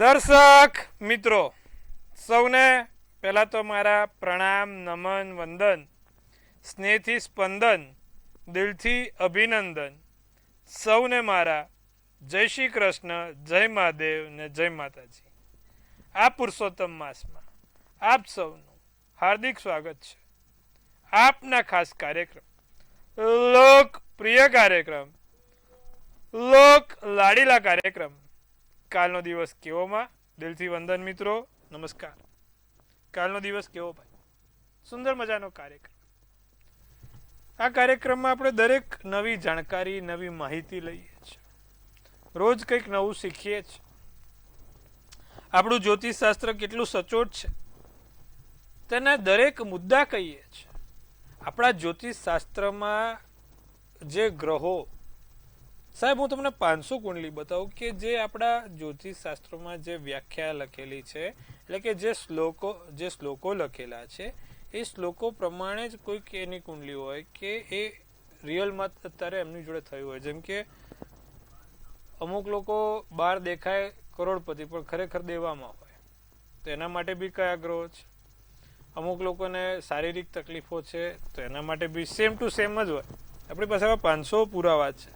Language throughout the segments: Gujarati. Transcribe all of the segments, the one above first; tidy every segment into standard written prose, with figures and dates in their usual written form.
દર્શક મિત્રો સૌને પહેલા તો મારા પ્રણામ, નમન, વંદન, સ્નેહથી સ્પંદન, દિલથી અભિનંદન. સૌને મારા જય શ્રી કૃષ્ણ, જય મહાદેવ ને જય માતાજી. આ પુરુષોત્તમ માસમાં આપ સૌનું હાર્દિક સ્વાગત છે. આપના ખાસ કાર્યક્રમ, લોકપ્રિય કાર્યક્રમ, લોક લાડીલા કાર્યક્રમ કાલનો દિવસ કેવોમાં દિલથી વંદન મિત્રો, નમસ્કાર. કાલનો દિવસ કેવો ભાઈ? સુંદર મજાનો કાર્યક્રમ. આ કાર્યક્રમમાં આપણે દરેક નવી જાણકારી, નવી માહિતી લઈએ છીએ, રોજ કંઈક નવું શીખીએ છીએ. આપણું જ્યોતિષશાસ્ત્ર કેટલું સચોટ છે તેના દરેક મુદ્દા કહીએ છીએ. આપણા જ્યોતિષશાસ્ત્રમાં જે ગ્રહો, સાહેબ હું તમને 500 કુંડલી બતાવું કે જે આપણા જ્યોતિષશાસ્ત્રોમાં જે વ્યાખ્યા લખેલી છે, એટલે કે જે શ્લોકો લખેલા છે એ શ્લોકો પ્રમાણે જ કોઈક એની કુંડલી હોય કે એ રિયલમાં અત્યારે એમની જોડે થયું હોય. જેમ કે અમુક લોકો બહાર દેખાય કરોડપતિ પણ ખરેખર દેવામાં હોય, તો એના માટે બી કયા ગ્રહો છે. અમુક લોકોને શારીરિક તકલીફો છે તો એના માટે બી સેમ ટુ સેમ જ હોય. આપણી પાસે 500 પુરાવા છે.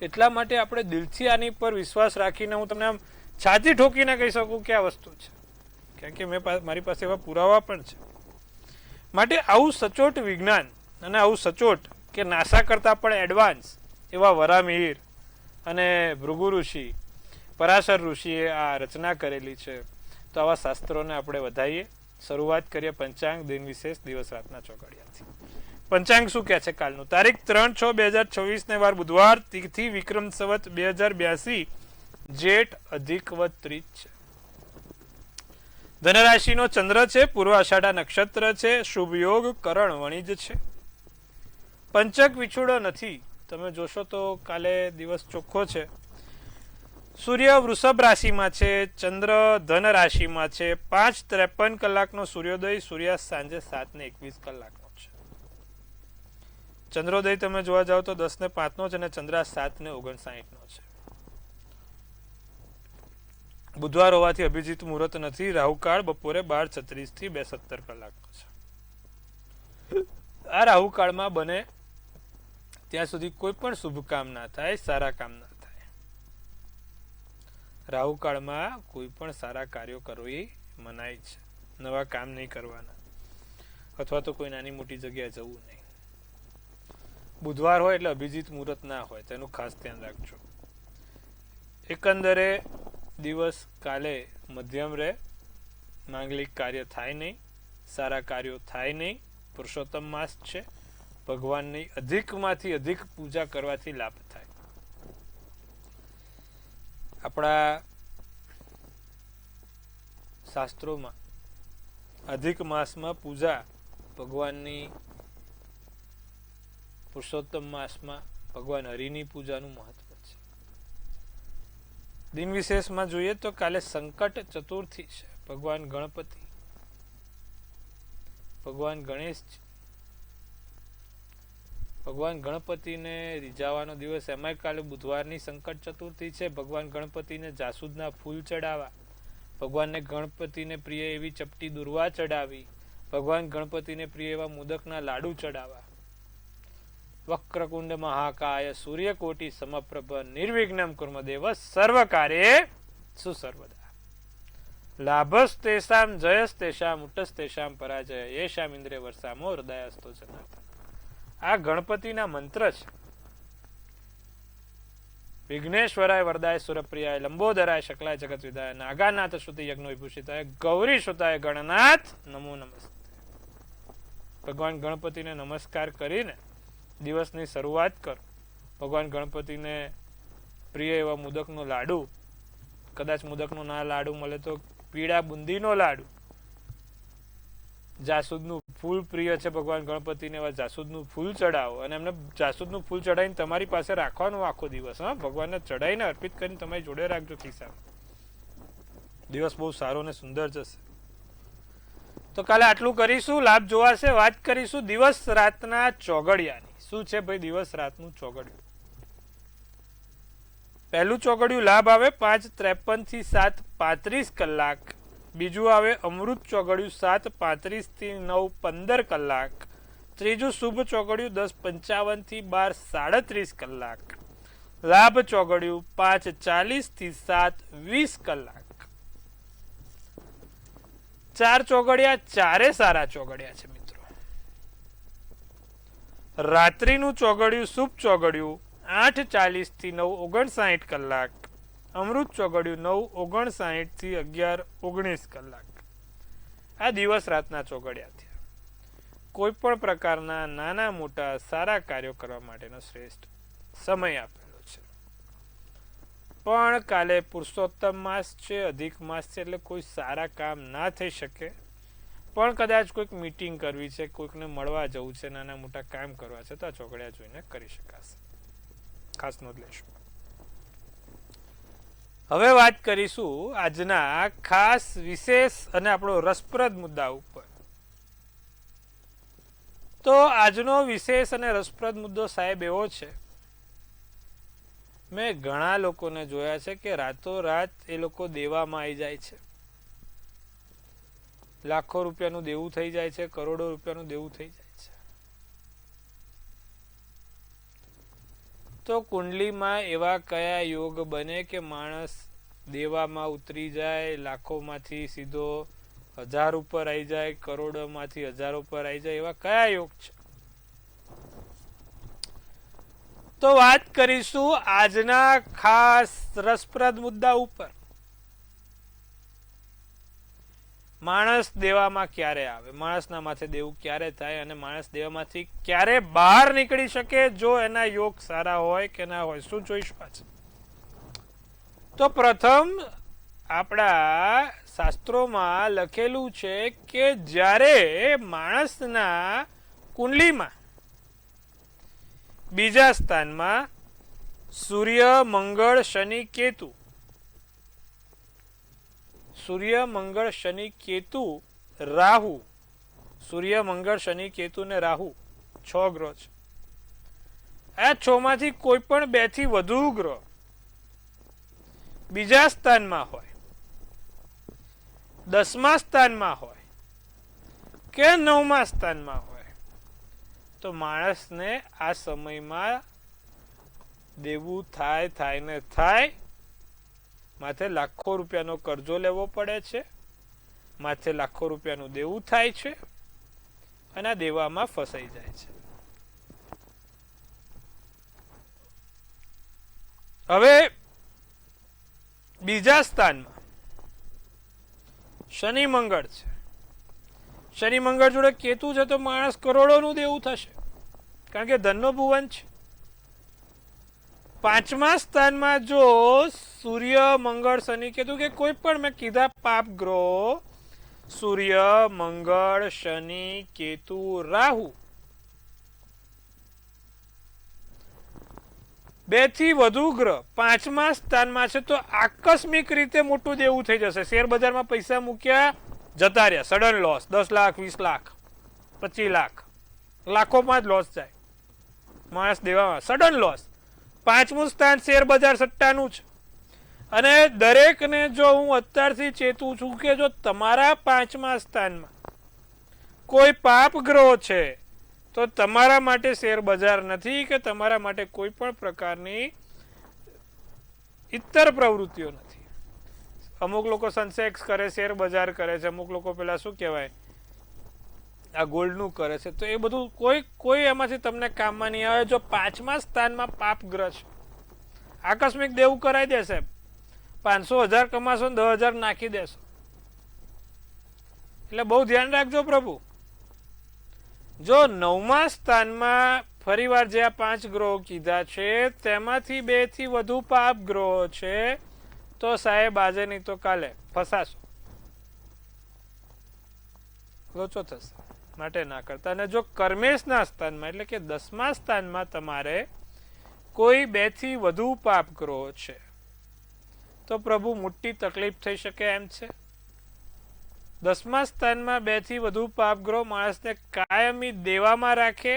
એટલા માટે આપણે દિલથી આની પર વિશ્વાસ રાખીને હું તમને આમ છાતી ઠોકીને કહી શકું કે આ વસ્તુ છે, કારણ કે મારી પાસે એવા પુરાવા પણ છે. માટે આવું સચોટ વિજ્ઞાન અને આવું સચોટ કે નાસા કરતાં પણ એડવાન્સ એવા વરામિહિર અને ભૃગુ ઋષિ, પરાશર ઋષિએ આ રચના કરેલી છે. તો આવા શાસ્ત્રોને આપણે વધારીએ. શરૂઆત કરીએ પંચાંગ દિન વિશેષ દિવસ રાતના ચોઘડિયાથી. પંચાંગ શું કહે છે કાલનું? તારીખ 3/6/2026 ને વાર બુધવાર, તિથિ વિક્રમ સંવત 2082, જેઠ અધિકવદ 30 છે. ધનરાશિનો ચંદ્ર છે, પૂર્વ આષાઢા નક્ષત્ર છે, શુભ યોગ કરણ વણિજ છે. પંચક વિછુડો નથી. તમે જોશો તો કાલે દિવસ ચોખ્ખો છે. સૂર્ય વૃષભ રાશિમાં છે, ચંદ્ર ધન રાશિમાં છે. 5:53 કલાકનો સૂર્યોદય, સૂર્યાસ્ત સાંજે 7:21 કલાકનો છે. ચંદ્રોદય તમે જોવા જાવ તો 10:05 નો છે અને ચંદ્રાસ્ત 7:59 નો છે. બુધવાર હોવાથી અભિજીત મુહૂર્ત નથી. રાહુકાળ બપોરે 12:36 થી 2:17 કલાકનો છે. આ રાહુકાળમાં બને ત્યાં સુધી કોઈ પણ શુભ કામ ના થાય, સારા કામ ના થાય. રાહુકાળમાં કોઈ પણ સારા કાર્યો કરવી મનાઈ છે. નવા કામ નહીં કરવાના, અથવા તો કોઈ નાની મોટી જગ્યાએ જવું નહીં. બુધવાર હોય એટલે અભિજીત મુહૂર્ત ના હોય, તેનું ખાસ ધ્યાન રાખજો. એકંદરે દિવસ કાલે મધ્યમ રહે. માંગલિક કાર્ય થાય નહીં, સારા કાર્યો થાય નહીં. પુરુષોત્તમ માસ છે, ભગવાનની અધિકમાંથી અધિક પૂજા કરવાથી લાભ થાય. આપણા શાસ્ત્રોમાં અધિક માસમાં પૂજા ભગવાનની, પુરુષોત્તમ માસમાં ભગવાન હરિની પૂજાનું મહત્વ છે. દિન વિશેષમાં જોઈએ તો કાલે સંકટ ચતુર્થી છે. ભગવાન ગણપતિ, ભગવાન ગણેશ, ભગવાન ગણપતિને રીઝાવાનો દિવસ. એમાંય કાલે બુધવારની સંકટ ચતુર્થી છે. ભગવાન ગણપતિને જાસૂદના ફૂલ ચડાવવા, ભગવાનને ગણપતિને પ્રિય એવી ચપટી દુર્વા ચડાવી, ભગવાન ગણપતિને પ્રિય એવા મોદકના લાડુ ચડાવવા. વક્રકુંડ મહાકાય સૂર્યકોટી સમપ્રભ નિર્વિઘ્નમ કુર્મદેવ સર્વ કાર્યે સુસર્વદા. લાભસ્તેષામ જયસ્તેષામ ઉટ્ટસ્તેષામ પરાજય યેષામ ઇન્દ્રિય વર્ષામો હૃદયસ્તો જનાર્દન. આ ગણપતિના મંત્ર છે. વિઘ્નેશ્વરાય વરદાય સુરપ્રિયાય લંબોદરાય શકલાય જગત વિદાય નાગાનાથ શ્રુતિ યજ્ઞ વિભૂષિતાય ગૌરી સુતાય ગણનાથ નમો નમસ્તે. ભગવાન ગણપતિને નમસ્કાર કરીને દિવસની શરૂઆત કરો. ભગવાન ગણપતિને પ્રિય એવા મુદકનો લાડુ, કદાચ મુદકનો ના લાડુ મળે તો પીળા બુંદીનો લાડુ, જાસૂદનું ફૂલ પ્રિય છે ભગવાન ગણપતિને, એવા જાસૂદનું ફૂલ ચડાવો અને એમને જાસૂદનું ફૂલ ચડાવીને તમારી પાસે રાખવાનું આખો દિવસ. હા, ભગવાનને ચડાવીને અર્પિત કરીને તમારી જોડે રાખજો ખિસ્સામાં. દિવસ બહુ સારો ને સુંદર જશે. તો કાલે આટલું કરીશું. લાભ જોવાશે. વાત કરીશું દિવસ રાતના ચોઘડિયાની. શું છે ભાઈ દિવસ રાતનું ચોઘડિયું? પહેલું ચોઘડિયું લાભ આવે 5:53 થી 7:35 કલાક, બીજું આવે અમૃત ચોઘડિયું 7:35 થી 9:15 કલાક, ત્રીજું શુભ ચોઘડિયું 10:55 થી 12:37 કલાક, લાભ ચોઘડિયું 5:40 થી 7:20 કલાક. 4 ચોઘડિયા ચારે સારા ચોઘડિયા છે મિત્રો. રાત્રિનું ચોઘડિયું શુભ ચોઘડિયું 8:40 થી 9:59 કલાક, અમૃત ચોઘડિયું 9:59 થી 11:19 કલાક. આ દિવસ રાતના ચોઘડિયા થયા. કોઈ પણ પ્રકારના નાના મોટા સારા કાર્યો કરવા માટેનો શ્રેષ્ઠ સમય આપેલો છે. પણ કાલે પુરુષોત્તમ માસ છે, અધિક માસ છે, એટલે કોઈ સારા કામ ના થઈ શકે. પણ કદાચ કોઈક મીટિંગ કરવી છે, કોઈકને મળવા જવું છે, નાના મોટા કામ કરવા છે, તો આ ચોઘડિયા જોઈને કરી શકાશે. ખાસ નોંધ લેશું. હવે વાત કરીશું આજના ખાસ વિશેષ અને આપણો રસપ્રદ મુદ્દા ઉપર. તો આજનો વિશેષ અને રસપ્રદ મુદ્દો સાહેબ એવો છે, મેં ઘણા લોકોને જોયા છે કે રાતોરાત એ લોકો દેવામાં આવી જાય છે. લાખો રૂપિયાનું દેવું થઈ જાય છે, કરોડો રૂપિયાનું દેવું થઈ જાય છે. તો કુંડલીમાં એવા કયા યોગ બને કે માણસ દેવામાં ઉતરી જાય, લાખોમાંથી સીધો 1000 ઉપર આવી જાય, કરોડોમાંથી 1000 ઉપર આવી જાય, એવા કયા યોગ છે? તો વાત કરીશું આજના ખાસ રસપ્રદ મુદ્દા ઉપર. માણસ દેવામાં ક્યારે આવે, માણસના માથે દેવું ક્યારે થાય અને માણસ દેવામાંથી ક્યારે બહાર નીકળી શકે જો એના યોગ સારા હોય કે ના હોય, શું જોઈશું આજે? તો પ્રથમ આપણા શાસ્ત્રોમાં લખેલું છે કે જ્યારે માણસના કુંડલીમાં બીજા સ્થાનમાં સૂર્ય, મંગળ, શનિ, કેતુ, સૂર્ય, મંગળ, શનિ, કેતુ, રાહુ, સૂર્ય, મંગળ, શનિ, કેતુ ને રાહુ 6 ગ્રહ છે. આ 6 માંથી કોઈ પણ 2 થી વધુ ગ્રહ બીજા સ્થાનમાં હોય, 10મા સ્થાનમાં હોય કે 9મા સ્થાનમાં હોય, તો માણસને આ સમયમાં દેવું થાય ને થાય. માથે લાખો રૂપિયાનો કરજો લેવો પડે છે, માથે લાખો રૂપિયાનું દેવું થાય છે અને આ દેવામાં ફસાઈ જાય છે. હવે બીજા સ્થાનમાં શનિ મંગળ છે. શનિ મંગળ જોડે કેતુ છે, તો માણસ કરોડોનું દેવું થશે, કારણ કે ધનનો ભુવન છે. 5મા સ્થાનમાં જો સૂર્ય, મંગળ, શનિ, કેતુ કે કોઈ પણ મેં કીધા પાપ ગ્રહો, સૂર્ય, મંગળ, શનિ, કેતુ, રાહુ 2 થી વધુ ગ્રહ 5મા સ્થાનમાં છે, તો આકસ્મિક રીતે મોટું દેવું થઈ જશે. શેર બજારમાં પૈસા મૂક્યા, જતા રહ્યા, સડન લોસ, 10 લાખ, 20 લાખ, 25 લાખ, લાખોમાં જ લોસ જાય. માણસ દેવામાં સડન લોસ. 5મું સ્થાન શેર બજાર સટ્ટાનું છે. અને દરેકને જો હું અત્યારથી ચેતું છું કે જો તમારા 5મા સ્થાનમાં કોઈ પાપ ગ્રહ છે, તો તમારા માટે શેર બજાર નથી કે તમારા માટે કોઈ પણ પ્રકારની ઇતર પ્રવૃત્તિઓ નથી. અમુક લોકો સનસેક્સ કરે, શેર બજાર કરે છે, અમુક લોકો પેલા શું કહેવાય આ ગોલ્ડનું કરે છે, તો એ બધું કોઈ એમાંથી તમને કામમાં નહીં આવે જો 5મા સ્થાનમાં પાપ ગ્રહ છે. આકસ્મિક દેવું કરાવી દેશે, 500,000 કમાશો ને 10,000 નાખી દેશો. એટલે બહુ ધ્યાન રાખજો પ્રભુ. જો 9મા સ્થાનમાં ફરીવાર જે આ 5 ગ્રહો કીધા છે તેમાંથી 2 થી વધુ પાપ ગ્રહો છે, તો સાહેબ આજે નહીં તો કાલે ફસાશો, લોચો થશે, માટે ના કરતા. અને જો કર્મેશના સ્થાનમાં એટલે કે 10મા સ્થાનમાં તમારે કોઈ 2 થી વધુ પાપ ગ્રહો છે, તો પ્રભુ મોટી તકલીફ થઈ શકે એમ છે. 10મા સ્થાનમાં 2 થી વધુ પાપ ગ્રહો માણસને કાયમી દેવામાં રાખે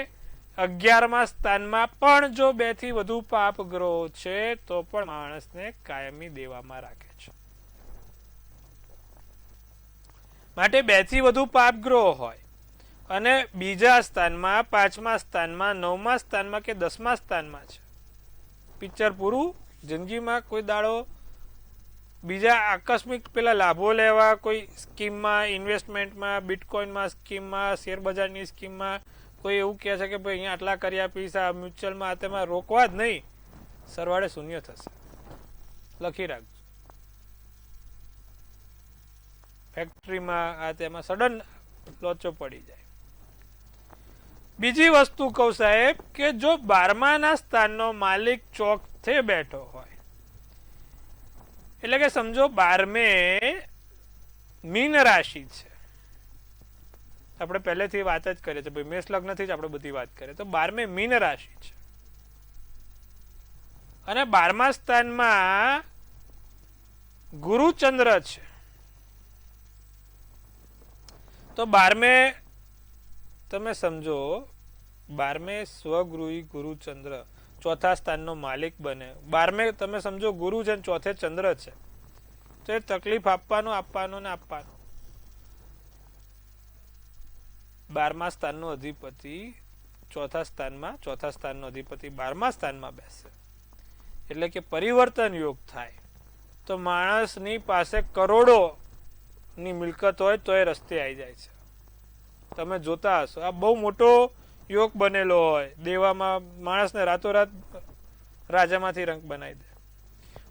11મા સ્થાનમાં પણ જો 2 થી વધુ પાપ ગ્રહો છે તો પણ માણસને કાયમી દેવામાં રાખે છે. માટે 2 થી વધુ પાપ ગ્રહો હોય અને બીજા સ્થાનમાં, 5મા સ્થાનમાં, 9મા સ્થાનમાં કે 10મા સ્થાનમાં છે, પિક્ચર પૂરું. જિંદગીમાં કોઈ દાડો બીજા આકસ્મિક પેલા લાભો લેવા, કોઈ સ્કીમમાં, ઇન્વેસ્ટમેન્ટમાં, બિટકોઇનમાં સ્કીમમાં, શેરબજારની સ્કીમમાં કોઈ એવું કહે છે કે ભાઈ અહીંયા આટલા કરી આપીશ, આ મ્યુચ્યુઅલમાં તેમાં રોકવા જ નહીં, સરવાળે શૂન્ય થશે. લખી રાખજો. ફેક્ટરીમાં આ તેમાં સડન લોચો પડી જાય. બીજી વસ્તુ કહું સાહેબ કે જો 12માના સ્થાનનો માલિક ચોકથી બેઠો હોય, એટલે કે સમજો 12મે મીન રાશિ છે, આપણે પહેલેથી વાત જ કરીએ છીએ ભાઈ, મેષ લગ્નથી જ આપણે બધી વાત કરીએ, તો 12મે મીન રાશિ છે અને 12મા સ્થાનમાં ગુરુ ચંદ્ર છે, તો 12મે તમે સમજો 12મે સ્વગૃહી ગુરુ ચંદ્ર ચોથા સ્થાનનો માલિક બને. 12મે તમે સમજો ગુરુ છે, ચોથે ચંદ્ર છે, તો એ તકલીફ આપવાનો ને આપવાનો. 12મા સ્થાનનો અધિપતિ ચોથા સ્થાનનો અધિપતિ 12મા સ્થાનમાં બેસે એટલે કે પરિવર્તન યોગ થાય. તો માણસની પાસે કરોડોની મિલકત હોય તો એ રસ્તે આવી જાય છે. તમે જોતા હશો, આ બહુ મોટો યોગ બનેલો હોય, દેવામાં માણસને રાતોરાત રાજામાંથી રંગ બનાવી દે.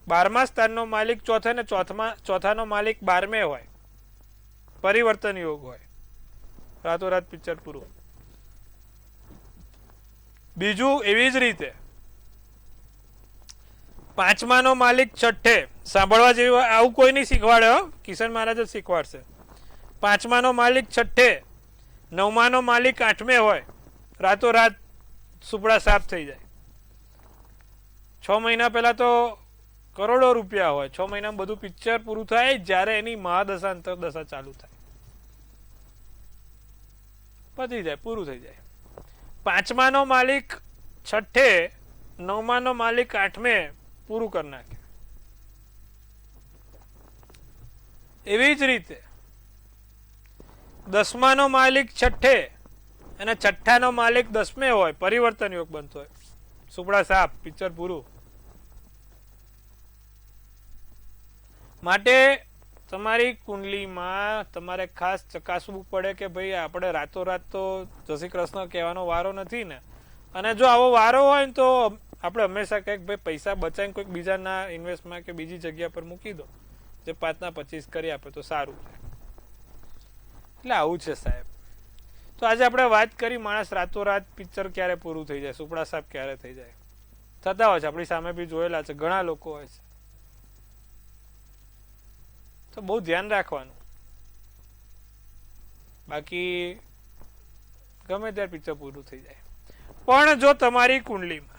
12મા સ્થાનનો માલિક ચોથે ને ચોથાનો માલિક 12મે હોય, પરિવર્તન યોગ હોય, રાતોરાત પિક્ચર પૂરું. બીજું એવી જ રીતે 5માનો માલિક છઠ્ઠે, સાંભળવા જેવું આવું કોઈ નહીં શીખવાડે, કિશન મહારાજ જ શીખવાડશે. 5માનો માલિક છઠ્ઠે, 9માનો માલિક 8મે હોય, રાતોરાત સુપડા સાફ થઈ જાય. 6 મહિના પહેલા તો કરોડો રૂપિયા હોય, 6 મહિનામાં બધું પિક્ચર પૂરું થાય જ્યારે એની મહાદશા અંતરદશા ચાલુ થાય, પતી જાય, પૂરું થઈ જાય. 5માનો માલિક છઠ્ઠે, 9માનો માલિક 8મે પૂરું કરી નાખે. એવી જ રીતે 10માનો માલિક છઠ્ઠે અને છઠ્ઠાનો માલિક 10મે હોય, પરિવર્તન યોગ બનતો હોય, સુપડા સાફ, પિક્ચર પૂરું. માટે તમારી કુંડલીમાં તમારે ખાસ ચકાસવું પડે કે ભાઈ આપણે રાતોરાત તો જય શ્રી કૃષ્ણ કહેવાનો વારો નથી ને. અને જો આવો વારો હોય ને તો આપણે હંમેશા કંઈક ભાઈ પૈસા બચાવીને કોઈક બીજાના ઇન્વેસ્ટમાં કે બીજી જગ્યા પર મૂકી દો, જે 5ના 25 કરી આપે તો સારું છે. એટલે આવું છે સાહેબ. તો આજે આપણે વાત કરી માણસ રાતોરાત પિક્ચર ક્યારે પૂરું થઈ જાય, સુપડા સાફ ક્યારે થઈ જાય, થતા હોય છે, આપણી સામે બી જોયેલા છે, ઘણા લોકો હોય છે. તો બહુ ધ્યાન રાખવાનું. બાકી ગમે ત્યારે પિક્ચર પૂરું થઈ જાય. પણ જો તમારી કુંડલીમાં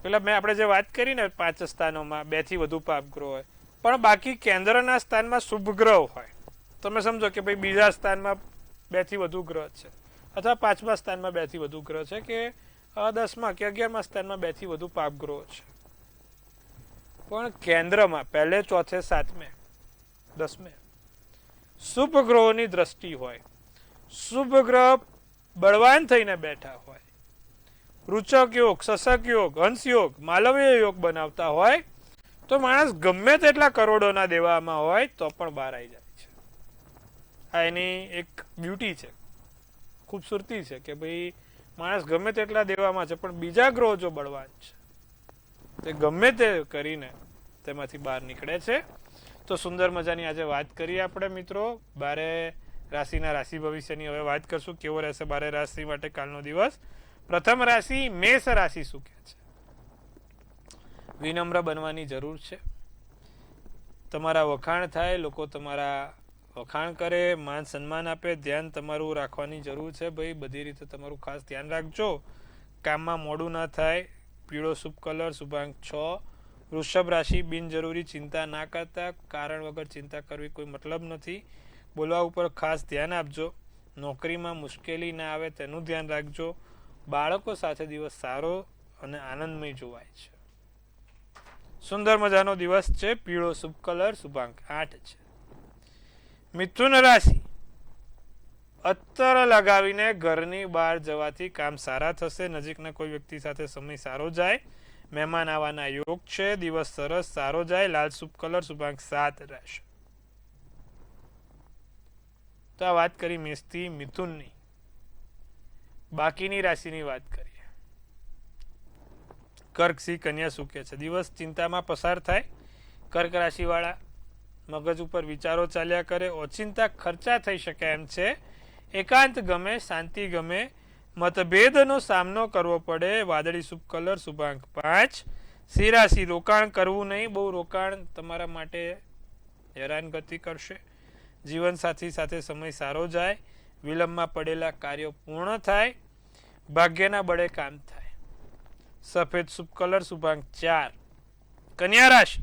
પેલા મેં આપણે જે વાત કરી ને 5 સ્થાનોમાં 2 થી વધુ પાપ ગ્રહ હોય, પણ બાકી કેન્દ્રના સ્થાનમાં શુભ ગ્રહ હોય, તમે સમજો કે ભાઈ બીજા સ્થાનમાં 2 થી વધુ ગ્રહ છે, અથવા 5મા સ્થાનમાં 2 થી વધુ ગ્રહ છે, કે 10મા કે 11મા સ્થાનમાં 2 થી વધુ પાપ ગ્રહો છે, પણ કેન્દ્રમાં પહેલે, ચોથે, 7મે, 10મે શુભ ગ્રહોની દ્રષ્ટિ હોય, શુભ ગ્રહ બળવાન થઈને બેઠા હોય, રૂચક યોગ, શશક યોગ, હંસ યોગ, માલવ્ય યોગ બનાવતા હોય, તો માણસ ગમે તેટલા કરોડોના દેવામાં હોય તો પણ બહાર આવી જાય છે. આ એની એક બ્યુટી છે, ખૂબસૂરતી છે કે ભાઈ માણસ ગમે તેટલા દેવામાં છે, પણ બીજા ગ્રહો જો બળવાન છે તે ગમે તે કરીને તેમાંથી બહાર નીકળે છે. તો સુંદર મજાની આજે વાત કરીએ આપણે મિત્રો 12 રાશિના રાશિ ભવિષ્યની. હવે વાત કરશું કેવો રહેશે 12 રાશિ માટે કાલનો દિવસ. પ્રથમ રાશિ મેષ રાશિ શું કહે છે? વિનમ્ર બનવાની જરૂર છે. તમારા વખાણ થાય, લોકો તમારા વખાણ કરે, માન સન્માન આપે, ધ્યાન તમારું રાખવાની જરૂર છે. ભાઈ બધી રીતે તમારું ખાસ ધ્યાન રાખજો, કામમાં મોડું ના થાય. પીળો શુભ કલર, શુભાંક 6. વૃષભ રાશિ બિનજરૂરી ચિંતા ના કરતા, કારણ વગર ચિંતા કરવી કોઈ મતલબ નથી. બોલવા ઉપર ખાસ ધ્યાન આપજો. નોકરીમાં મુશ્કેલી ના આવે તેનું ધ્યાન રાખજો. બાળકો સાથે દિવસ સારો અને આનંદમય જોવાય છે. સુંદર મજાનો દિવસ છે. પીળો શુભ કલર શુભાંક 8 છે. મિથુન રાશિ, અત્તર લગાવીને ઘરની બહાર જવાથી કામ સારા થશે. નજીકના કોઈ વ્યક્તિ સાથે સમય સારો જાય. મહેમાન આવવાના યોગ છે. દિવસ સરસ સારો જાય. લાલ શુભ કલર શુભાંક 7 રહેશે. તો આ વાત કરી મેષથી મિથુનની. બાકીની રાશિની વાત કરીએ. કર્ક, સિંહ, કન્યા શું કહે છે? દિવસ ચિંતામાં પસાર થાય. કર્ક રાશિવાળા મગજ ઉપર વિચારો ચાલ્યા કરે. ઓચિંતા ખર્ચા થઈ શકે એમ છે. એકાંત ગમે, શાંતિ ગમે. મતભેદનો સામનો કરવો પડે. વાદળી શુભ કલર શુભાંક 5. સિંહ રાશિ, રોકાણ કરવું નહીં. બહુ રોકાણ તમારા માટે હેરાનગતિ કરશે. જીવનસાથી સાથે સમય સારો જાય. વિલંબમાં પડેલા કાર્યો પૂર્ણ થાય. ભાગ્યના બળે કામ થાય. સફેદ શુભ કલર શુભાંક 4. કન્યા રાશિ,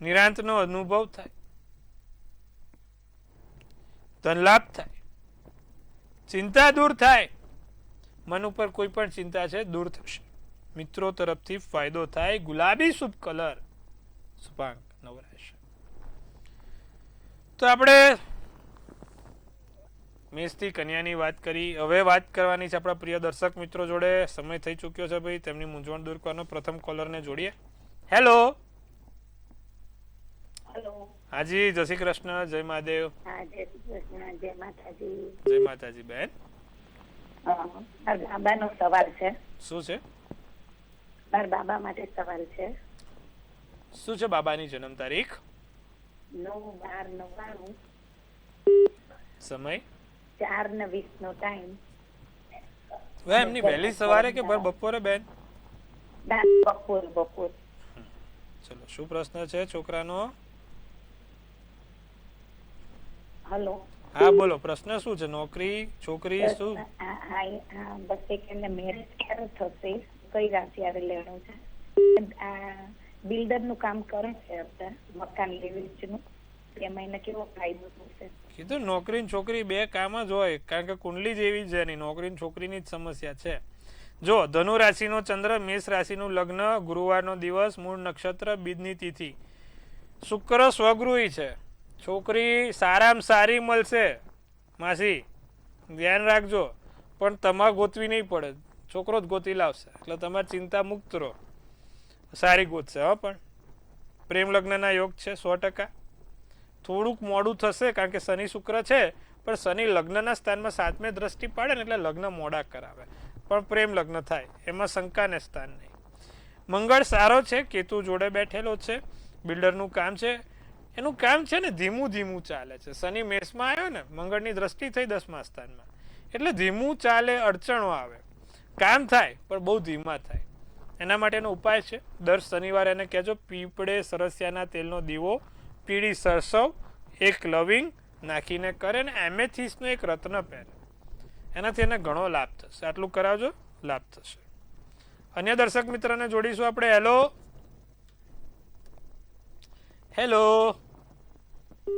નિરાંતનો અનુભવ થાય. ધનલાભ થાય. ચિંતા દૂર થાય. મન ઉપર કોઈ પણ ચિંતા છે દૂર થશે. મિત્રો તરફથી ફાયદો થાય. ગુલાબી શુભ કલર શુભાંક 9 રહેશે. તો આપણે મેષથી કન્યાની વાત કરી. હવે વાત કરવાની છે આપણા પ્રિય દર્શક મિત્રો જોડે. સમય થઈ ચૂક્યો છે ભાઈ, તેમની મૂંઝવણ દૂર કરવાનો. પ્રથમ કોલરને જોડીએ. હેલો. હાજી, જય શ્રી કૃષ્ણ. જય મહાદેવ. જય માતાજી બેન. બાબાનો સવાલ છે. શું છે? મારા બાબા માટે સવાલ છે. શું છે બાબાની જન્મ તારીખ? 9/12/99. સમય? 4:20 નો ટાઈમ. એમની વહેલી સવારે કે ભર બપોરે બેન? બપોર. ચલો, શું પ્રશ્ન છે છોકરાનો? હેલો. હા બોલો, પ્રશ્ન શું છે? નોકરી, છોકરી, શું? બસ એક એમને મેરેજ ક્યારે થશે, કઈ રાશિ આવે લેવાનું છે. બિલ્ડર નું કામ કરે છે અત્યારે, મકાન લેવીચનું. એમાં એને કેવો ફાયદો થશે? કીધું નોકરી ને છોકરી બે કામ જ હોય, કારણ કે કુંડલી જ એવી છે નહીં. નોકરી ને છોકરીની જ સમસ્યા છે. જો ધનુ રાશિનો ચંદ્ર, મેષ રાશિનું લગ્ન, ગુરુવારનો દિવસ, મૂળ નક્ષત્ર, બીજની તિથિ. શુક્ર સ્વગૃહી છે. છોકરી સારામાં સારી મળશે માસી, ધ્યાન રાખજો. પણ તમારે ગોતવી નહીં પડે, છોકરો જ ગોતી લાવશે. એટલે તમારે ચિંતા મુક્ત રહો. સારી ગોતશે. હા, પણ પ્રેમ લગ્નના યોગ છે 100%. થોડુંક મોડું થશે કારણ કે શનિ શુક્ર છે, પણ શનિ લગ્નના સ્થાનમાં 7મી દ્રષ્ટિ પાડે ને એટલે લગ્ન મોડા કરાવે. પણ પ્રેમ લગ્ન થાય, એમાં શંકાને સ્થાન નહીં. મંગળ સારો છે. કેતુ જોડે બેઠેલો છે. બિલ્ડરનું કામ છે. એનું કામ છે ને ધીમું ધીમું ચાલે છે. શનિ મેષમાં આવ્યો ને, મંગળની દ્રષ્ટિ થઈ 10મા સ્થાનમાં, એટલે ધીમું ચાલે, અડચણો આવે. કામ થાય પણ બહુ ધીમા થાય. એના માટેનો ઉપાય છે, દર શનિવારે એને કહેજો પીપળે સરસિયાના તેલનો દીવો, પીળી સરસવ, એક લવિંગ નાખીને કરે ને એમેથિસ્ટનો એક રત્ન પહેરે. એનાથી એને ઘણો લાભ થશે. આટલું કરાવજો, લાભ થશે. અન્ય દર્શક મિત્રને જોડીશું આપણે. હેલો.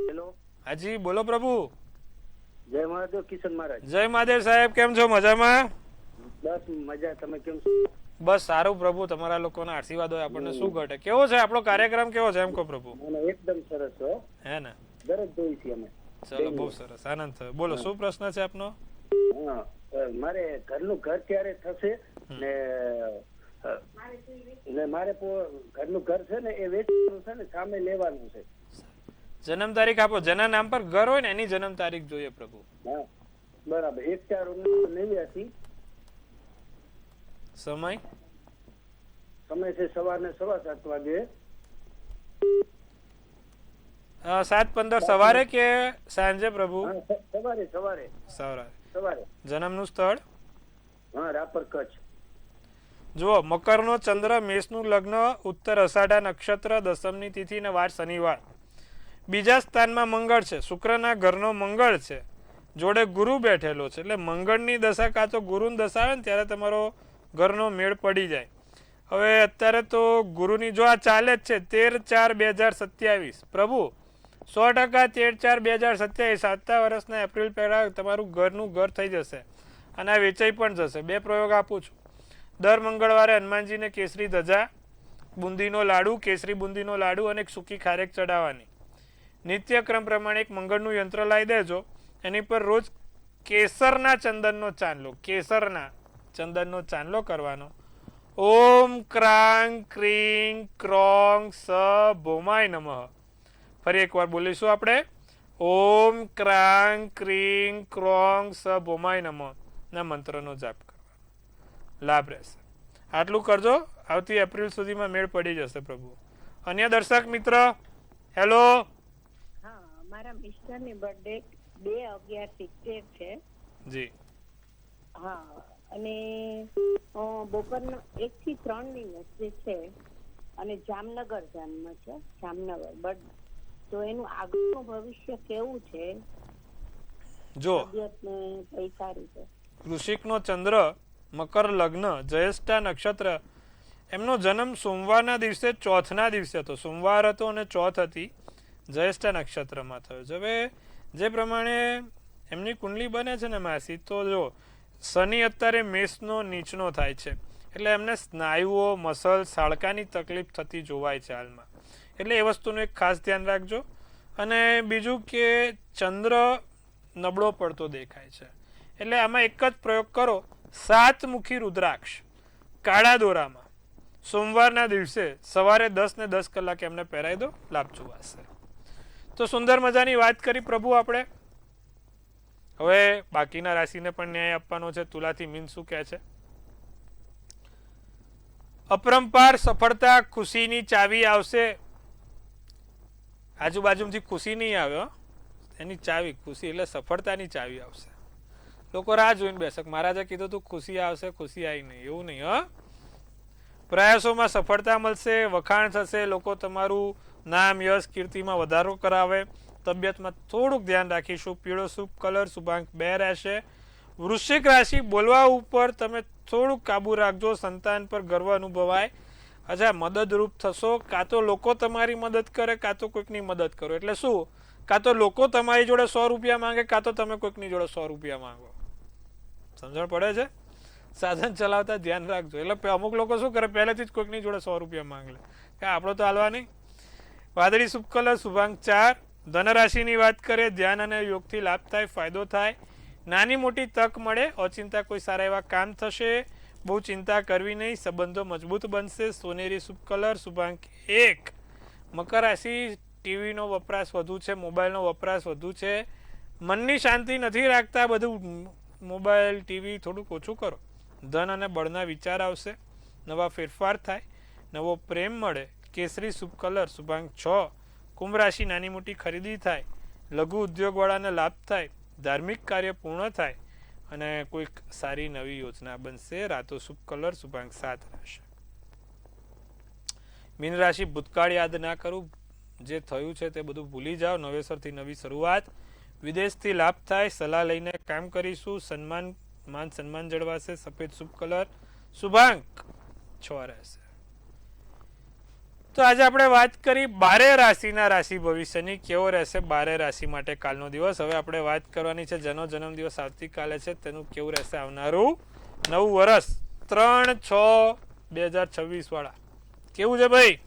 હેલો. હાજી બોલો પ્રભુ. જય મહાદેવ કિશન મહારાજ. જય મહાદેવ સાહેબ, કેમ છો? મજામાં? બસ મજા. તમે કેમ છો? બસ સારું પ્રભુ, તમારા લોકોના આશીર્વાદ હોય આપણને શું ઘટે. કેવો છે આપણો કાર્યક્રમ? કેવો છે એમ કહો પ્રભુ. એકદમ સરસ હો. હે ને? દરરોજ જોઈ છીએ અમે. ચલો, બહુ સરસ, આનંદ થયો. બોલો, શું પ્રશ્ન છે આપનો? હા, મારે ઘરનું ઘર ક્યારે થશે ને મારે ઘરનું ઘર છે ને એ વેચવાનું છે ને સામે લેવાનું છે. જન્મ તારીખ આપો. જેના નામ પર ઘર હોય ને એની જન્મ તારીખ જોઈએ પ્રભુ. હા બરાબર. 1/4/1989. સમય? સમય છે સવારના 7:15 વાગે. 7:15 સવારે કે સાંજે પ્રભુ? સવારે. સવારે. જન્મનું સ્થળ? હા, રાપર, કચ્છ. જુઓ, મકરનો ચંદ્ર, મેષનું લગ્ન, ઉત્તર અષાઢા નક્ષત્ર, દસમની તિથિ ને વાર શનિવાર. બીજા સ્થાનમાં મંગળ છે. શુક્રના ઘરનો મંગળ છે. જોડે ગુરુ બેઠેલો છે. એટલે મંગળની દશા કાં તો ગુરુની દશા આવે ને ત્યારે તમારો ઘરનો મેળ પડી જાય. હવે અત્યારે તો ગુરુની જો આ ચાલે જ છે 13/4/2027 પ્રભુ 100% 13/4/2027. 7 વર્ષના એપ્રિલ પહેલા તમારું ઘરનું ઘર થઈ જશે. અને આ વેચાઈ પણ જશે. 2 પ્રયોગ આપું છું. દર મંગળવારે હનુમાનજીને કેસરી ધજા, બુંદીનો લાડુ, કેસરી બુંદીનો લાડુ અને એક સૂકી ખારેક ચડાવવાની. નિત્યક્રમ પ્રમાણે એક મંગળનું યંત્ર લાવી દેજો. એની પર રોજ કેસરના ચંદનનો ચાંદલો કરવાનો. ઓમ ક્રાંગ ક્રીંગ ક્રોંગ સ ભૌમાય નમઃ. ફરી એકવાર બોલીશું આપણે. ઓમ ક્રાંગ ક્રીંગ ક્રોંગ સ ભૌમાય નમઃ ના મંત્રનો જાપ કરવાનો. લાભ રહેશે. આટલું કરજો. આવતી એપ્રિલ સુધીમાં મેળ પડી જશે પ્રભુ. અન્ય દર્શક મિત્ર, હેલો. હા, મારા મિસ્ટરની બર્થડે 2/11/70 છે. જી. હા, અને બપોરના 1 થી 3 ની વચ્ચે છે અને જામનગર જન્મ છે, જામનગર. બટ તો એનું આગળનું ભવિષ્ય કેવું છે? જો તબિયત ને પૈસા રીતે. વૃશ્ચિકનો ચંદ્ર, મકર લગ્ન, જ્યેષ્ઠા નક્ષત્ર. એમનો જન્મ સોમવારના દિવસે, ચોથના દિવસે હતો. સોમવાર હતો અને ચોથ હતી. જ્યેષ્ઠા નક્ષત્રમાં થયો છે. હવે જે પ્રમાણે એમની કુંડલી બને છે ને માસી, તો જો શનિ અત્યારે મેષનો નીચનો થાય છે, એટલે એમને સ્નાયુઓ, મસલ, હાડકાની તકલીફ થતી જોવાય છે હાલમાં. એટલે એ વસ્તુનું એક ખાસ ધ્યાન રાખજો. અને બીજું કે ચંદ્ર નબળો પડતો દેખાય છે, એટલે આમાં એક જ પ્રયોગ કરો. 7 મુખી રુદ્રાક્ષ કાળા દોરામાં સોમવારના દિવસે સવારે 10 ને 10 કલાકે એમને પહેરાવી દો. લાભ જોવાશે. તો સુંદર મજાની વાત કરી પ્રભુ આપણે. હવે બાકીના રાશિને પણ ન્યાય આપવાનો છે. તુલાથી મીન શું કહે છે? અપરંપાર સફળતા, ખુશીની ચાવી આવશે. આજુબાજુમાંથી ખુશી નહીં આવે, એની ચાવી, ખુશી એટલે સફળતાની ચાવી આવશે. લોકો રાહ જોઈને બેસે. મહારાજે કીધું તું ખુશી આવશે, ખુશી આવી નહીં, એવું નહીં. પ્રયાસોમાં સફળતા મળશે, વખાણ થશે, લોકો તમારું નામ, યશ, કીર્તિમાં વધારો કરાવે. તબિયતમાં થોડુંક ધ્યાન રાખીશું. પીળો શુભ કલર, શુભાંક 2 રહેશે. વૃશ્ચિક રાશિ, બોલવા ઉપર તમે થોડુંક કાબુ રાખજો. સંતાન પર ગર્વ અનુભવાય. અચ્છા, મદદરૂપ થશો. કાં તો લોકો તમારી મદદ કરે, કાં તો કોઈકની મદદ કરો. એટલે શું? કાં તો લોકો તમારી જોડે 100 રૂપિયા માંગે, કાં તો તમે કોઈકની જોડે 100 રૂપિયા માંગો. સમજણ પડે છે? સાધન ચલાવતા ધ્યાન રાખજો. એટલે અમુક લોકો શું કરે, પહેલેથી જ કોઈકની જોડે 100 રૂપિયા માંગે. કે આપણો તો હાલવા નહીં. વાદળી શુભ કલર, શુભાંક 4. ધનરાશિની વાત કરીએ, ધ્યાન અને યોગથી લાભ થાય, ફાયદો થાય. નાની મોટી તક મળે. અચિંતા કોઈ સારા એવા કામ થશે. બહુ ચિંતા કરવી નહીં. સંબંધો મજબૂત બનશે. સોનેરી શુભ કલર, શુભાંક 1. મકર રાશિ, ટીવીનો વપરાશ વધુ છે, મોબાઈલનો વપરાશ વધુ છે. મનની શાંતિ નથી રાખતા. બધું મોબાઈલ, ટીવી થોડુંક ઓછું કરો. ધન અને બળના વિચાર આવશે. નવા ફેરફાર થાય. નવો પ્રેમ મળે. કેસરી શુભ કલર, શુભાંક 6. કુંભ રાશિ, નાની મોટી ખરીદી થાય. લઘુ ઉદ્યોગવાળાને લાભ થાય. ધાર્મિક કાર્ય પૂર્ણ થાય અને કોઈક સારી નવી યોજના બનશે. રાતો શુભ કલર, શુભાંક 7 રહેશે. મીન રાશિ, ભૂતકાળ યાદ ના કરું. જે થયું છે તે બધું ભૂલી જાઓ. નવેસરથી નવી શરૂઆત. વિદેશથી લાભ થાય. સલાહ લઈને કામ કરીશું. માન સન્માન જળવાશે. સફેદ શુભ કલર, શુભાંક 6 રહેશે. તો આજે આપણે વાત કરી 12 રાશિના રાશિ ભવિષ્યની. કેવો રહેશે 12 રાશિ માટે કાલનો દિવસ. હવે આપણે વાત કરવાની છે જેનો જન્મદિવસ આવતીકાલે છે તેનું કેવું રહેશે આવનારું નવું વર્ષ 3/6/2026 વાળા. કેવું છે ભાઈ?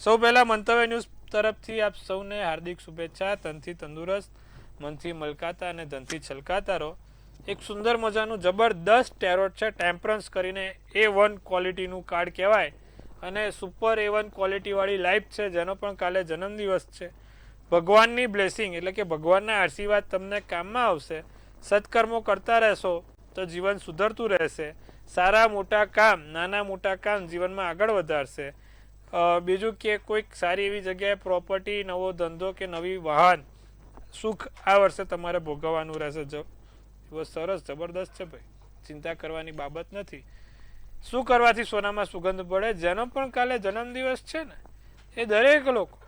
સૌ પહેલા મંતવ્ય ન્યૂઝ તરફથી આપ સૌને હાર્દિક શુભેચ્છા. તનથી તંદુરસ્ત, મનથી મલકાતા અને ધનથી છલકાતા રહો. એક સુંદર મજાનું જબરદસ્ત ટેરોટ છે. ટેમ્પરન્સ કરીને A1 ક્વોલિટીનું કાર્ડ કહેવાય અને સુપર A1 ક્વોલિટીવાળી લાઈફ છે, જેનો પણ કાલે જન્મદિવસ છે. ભગવાનની બ્લેસિંગ એટલે કે ભગવાનના આશીર્વાદ તમને કામમાં આવશે. સત્કર્મો કરતા રહેશો તો જીવન સુધરતું રહેશે. સારા મોટા કામ, નાના મોટા કામ જીવનમાં આગળ વધારશે. બીજું કે કોઈક સારી એવી જગ્યાએ પ્રોપર્ટી, નવો ધંધો કે નવી વાહન, સુખ આ વર્ષે તમારે ભોગવવાનું રહેશે. જો દિવસ સરસ જબરદસ્ત છે ભાઈ, ચિંતા કરવાની બાબત નથી. શું કરવાથી સોનામાં સુગંધ પડે? જેનો પણ કાલે જન્મદિવસ છે ને એ દરેક લોકો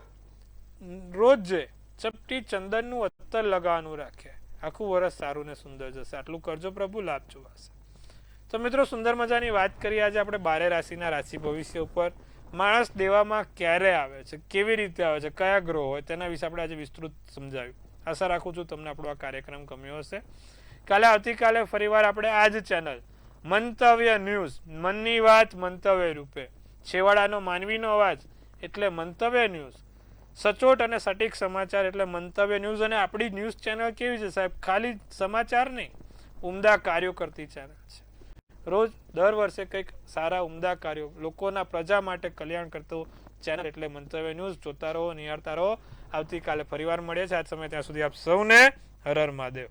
રોજ ચપટી ચંદનનું અત્તર લગાવવાનું રાખે. આખું વર્ષ સારું ને સુંદર જશે. આટલું કરજો પ્રભુ, લાભ જોવાશે. તો મિત્રો, સુંદર મજાની વાત કરીએ આજે આપણે 12 રાશિના રાશિ ભવિષ્ય ઉપર. માણસ દેવામાં ક્યારે આવે છે, કેવી રીતે આવે છે, કયા ગ્રહો હોય, તેના વિશે આપણે આજે વિસ્તૃત સમજાવ્યું. આશા રાખું છું તમને આપણો આ કાર્યક્રમ ગમ્યો હશે. આવતીકાલે ફરીવાર આપણે આ જ ચેનલ મંતવ્ય ન્યૂઝ, મનની વાત મંતવ્ય રૂપે, છેવાડાનો માનવીનો અવાજ એટલે મંતવ્ય ન્યૂઝ, સચોટ અને સટીક સમાચાર એટલે મંતવ્ય ન્યૂઝ. અને આપણી ન્યૂઝ ચેનલ કેવી છે સાહેબ? ખાલી સમાચાર નહીં, ઉમદા કાર્યો કરતી ચેનલ છે. રોજ દર વર્ષે કંઈક સારા ઉમદા કાર્યો, લોકોના પ્રજા માટે કલ્યાણ કરતો ચેનલ એટલે મંતવ્ય ન્યૂઝ. જોતા રહો, નિહાળતા રહો. આવતીકાલે ફરીવાર મળીએ છીએ. આજ સમય ત્યાં સુધી આપ સૌને હર હર મહાદેવ.